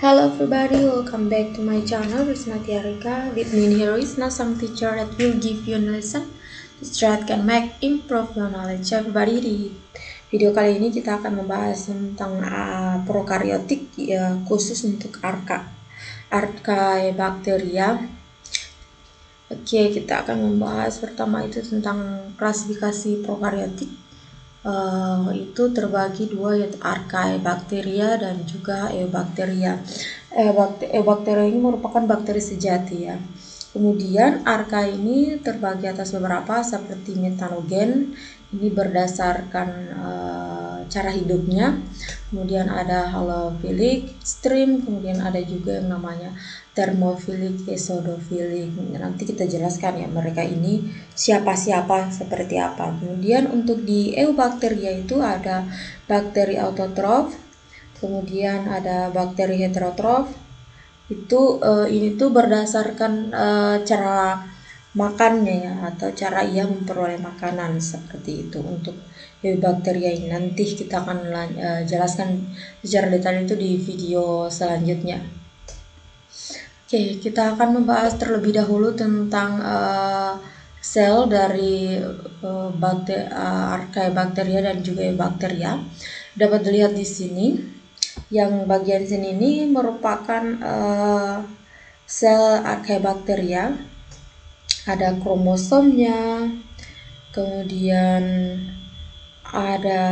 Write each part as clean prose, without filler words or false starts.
Hello everybody, welcome back to my channel Risna Tiarika. With me here is some teacher that will give you a lesson that can make improve your knowledge. Everybody, di video kali ini kita akan membahas tentang prokaryotik ya, khusus untuk Archaebacteria. Oke, kita akan membahas pertama itu tentang klasifikasi prokaryotik. Itu terbagi dua, yaitu Archaebacteria dan juga Eubacteria. Eubacteria ini merupakan bakteri sejati ya. Kemudian Archa ini terbagi atas beberapa seperti metanogen, ini berdasarkan cara hidupnya. Kemudian ada halophilic, stream, kemudian ada juga yang namanya thermophilic, eosinophilic. Nanti kita jelaskan ya mereka ini siapa-siapa seperti apa. Kemudian untuk di Eubacteria itu ada bakteri autotrof, kemudian ada bakteri heterotrof. Ini tuh berdasarkan cara makannya ya, atau cara ia memperoleh makanan seperti itu. Untuk Eubacteria ini nanti kita akan jelaskan secara detail itu di video selanjutnya. Oke, kita akan membahas terlebih dahulu tentang sel dari Archaebacteria dan juga Eubacteria. Dapat dilihat di sini, yang bagian sini ini merupakan sel Archaebacteria. Ada kromosomnya, kemudian ada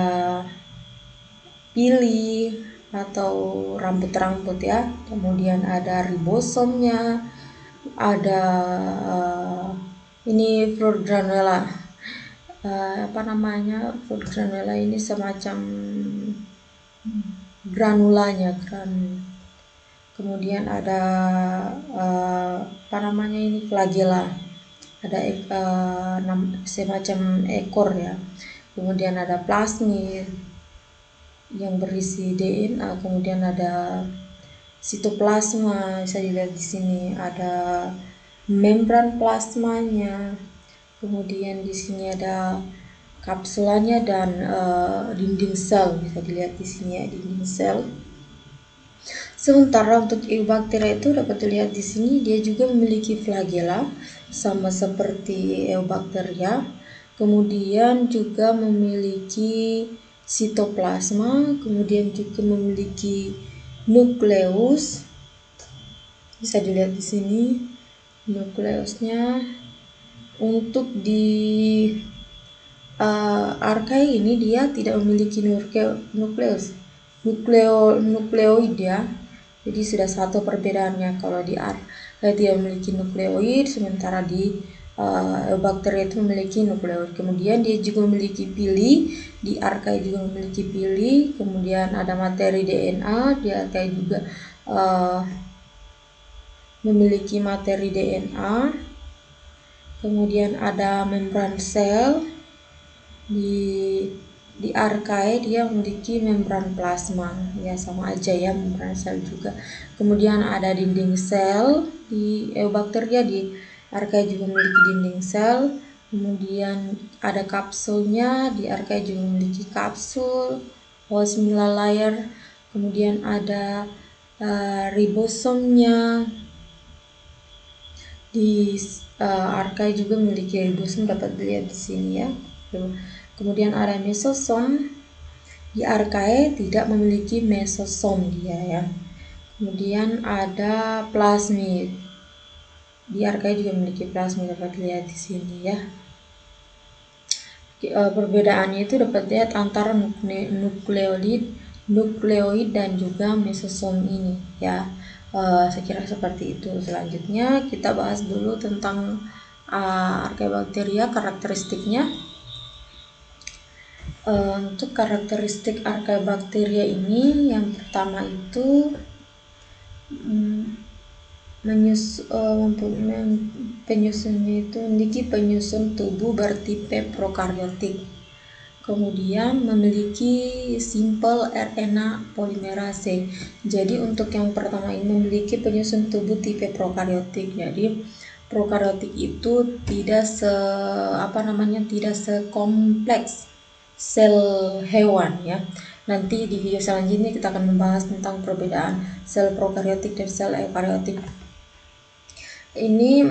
pili atau rambut-rambut ya, kemudian ada ribosomnya, ada ini fruit granula. Fruit granula ini semacam granulanya. Kemudian ada ini flagella, ada semacam ekor ya. Kemudian ada plasmid yang berisi DNA, kemudian ada sitoplasma, bisa dilihat di sini ada membran plasmanya, kemudian di sini ada kapsulanya dan dinding sel, bisa dilihat di sini ya, dinding sel. Sementara untuk Eubacteria itu dapat dilihat di sini, dia juga memiliki flagella sama seperti Eubacteria, kemudian juga memiliki sitoplasma, kemudian juga memiliki nukleus, bisa dilihat di sini nukleusnya. Untuk di Archaea ini dia tidak memiliki nukleus, nukleoid ya. Jadi sudah satu perbedaannya, kalau di Archaea dia memiliki nukleoid, sementara di Eubacteria itu memiliki nukleoid. Kemudian dia juga memiliki pili, di Archaea juga memiliki pili. Kemudian ada materi DNA, di Archaea juga memiliki materi DNA. Kemudian ada membran sel, di Archaea dia memiliki membran plasma ya, sama aja ya, membran sel juga. Kemudian ada dinding sel di Eubacteria, di Archaea juga memiliki dinding sel. Kemudian ada kapsulnya, di Archaea juga memiliki kapsul, host layer. Kemudian ada ribosomnya, di Archaea juga memiliki ribosom, dapat dilihat di sini ya. Kemudian ada mesosom, di Archaea tidak memiliki mesosom dia ya. Kemudian ada plasmid, di Archaea juga memiliki plasmid, dapat dilihat di sini ya. Perbedaannya itu dapat dilihat antara nukleoid dan juga mesosom ini ya. Saya kira seperti itu. Selanjutnya kita bahas dulu tentang Archaebacteria, karakteristiknya. Untuk karakteristik Archaebacteria ini, yang pertama itu penyusunnya itu memiliki penyusun tubuh bertipe prokaryotik. Kemudian memiliki simple RNA polimerase. Jadi untuk yang pertama ini memiliki penyusun tubuh tipe prokaryotik. Jadi prokaryotik itu tidak sekompleks sel hewan ya. Nanti di video selanjutnya kita akan membahas tentang perbedaan sel prokaryotik dan sel eukaryotik. Ini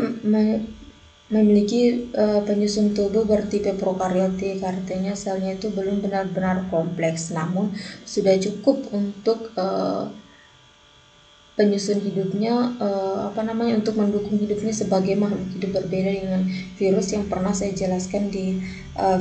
memiliki penyusun tubuh bertipe prokaryotik, artinya selnya itu belum benar-benar kompleks, namun sudah cukup untuk penyusun hidupnya untuk mendukung hidupnya sebagai makhluk hidup, berbeda dengan virus yang pernah saya jelaskan di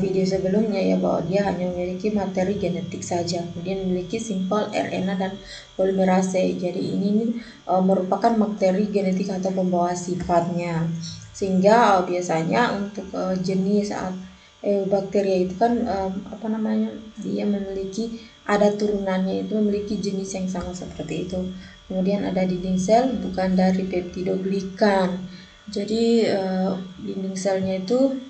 video sebelumnya ya, bahwa dia hanya memiliki materi genetik saja, kemudian memiliki simpel RNA dan polimerase. Jadi ini merupakan materi genetik atau pembawa sifatnya, sehingga biasanya untuk jenis bakteria itu kan dia memiliki ada turunannya, itu memiliki jenis yang sama seperti itu. Kemudian ada dinding sel bukan dari peptidoglikan. Jadi dinding selnya itu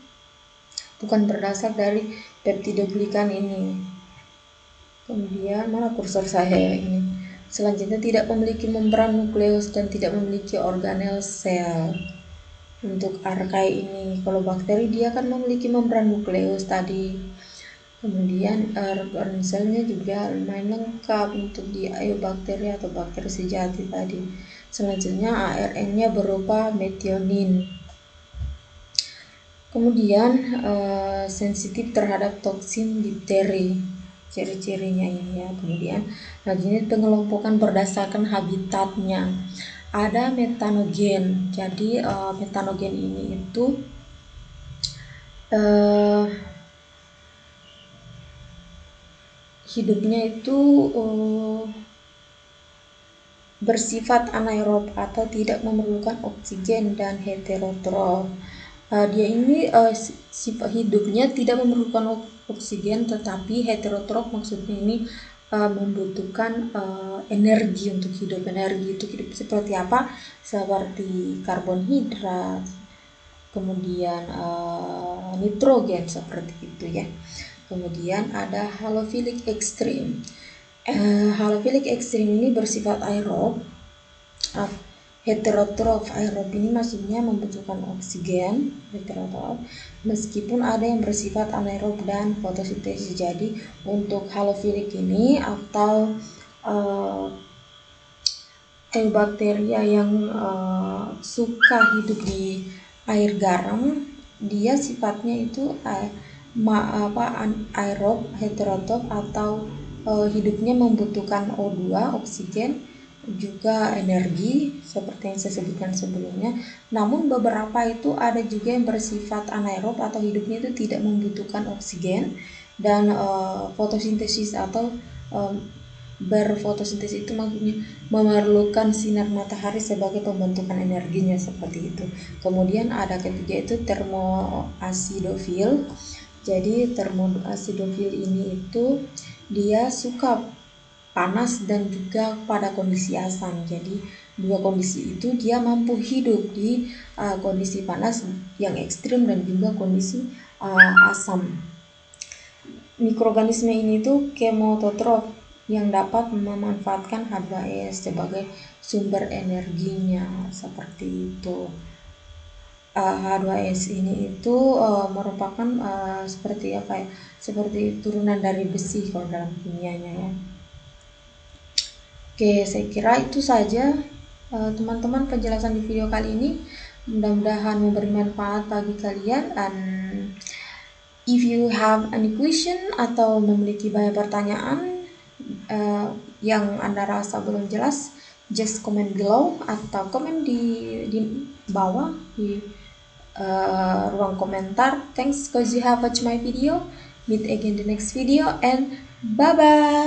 bukan berdasar dari peptidoglikan ini. Kemudian mana kursor saya ini. Selanjutnya tidak memiliki membran nukleus dan tidak memiliki organel sel. Untuk arkai ini, kalau bakteri dia kan memiliki membran nukleus tadi. Kemudian organ selnya juga lumayan lengkap untuk di bakteri atau bakteri sejati tadi. Selanjutnya ARN-nya berupa metionin. Kemudian sensitif terhadap toksin difteri, ciri-cirinya ini ya. Kemudian jenis pengelompokan berdasarkan habitatnya. Ada metanogen. Jadi metanogen ini itu hidupnya itu bersifat anaerob atau tidak memerlukan oksigen dan heterotrof. Dia ini sifat hidupnya tidak memerlukan oksigen tetapi heterotrof, maksudnya ini membutuhkan energi untuk hidup. Energi untuk hidup seperti apa? Seperti karbonhidrat, kemudian nitrogen, seperti itu ya. Kemudian ada halofilik ekstrim. Halofilik ekstrim ini bersifat aerob. Heterotrof aerob ini maksudnya membutuhkan oksigen, heterotrof, meskipun ada yang bersifat anaerob dan fotosintesis. Jadi untuk halofilik ini atau eubakteria yang suka hidup di air garam, dia sifatnya itu aerob, heterotrof atau hidupnya membutuhkan O2, oksigen, juga energi seperti yang saya sebutkan sebelumnya. Namun beberapa itu ada juga yang bersifat anaerob atau hidupnya itu tidak membutuhkan oksigen dan fotosintesis atau berfotosintesis itu maksudnya memerlukan sinar matahari sebagai pembentukan energinya, seperti itu. Kemudian ada ketiga itu termoasidofil. Jadi termoasidofil ini itu dia suka panas dan juga pada kondisi asam. Jadi dua kondisi itu dia mampu hidup di kondisi panas yang ekstrim dan juga kondisi asam. Mikroorganisme ini tuh kemototrof yang dapat memanfaatkan H2S sebagai sumber energinya, seperti itu. H2S ini itu merupakan seperti turunan dari besi kalau dalam kimianya ya. Oke, saya kira itu saja teman-teman penjelasan di video kali ini. Mudah-mudahan memberi manfaat bagi kalian. Dan if you have any question atau memiliki banyak pertanyaan yang Anda rasa belum jelas, just comment below atau komen di bawah di ruang komentar. Thanks because you have watched my video. Meet again the next video and bye bye.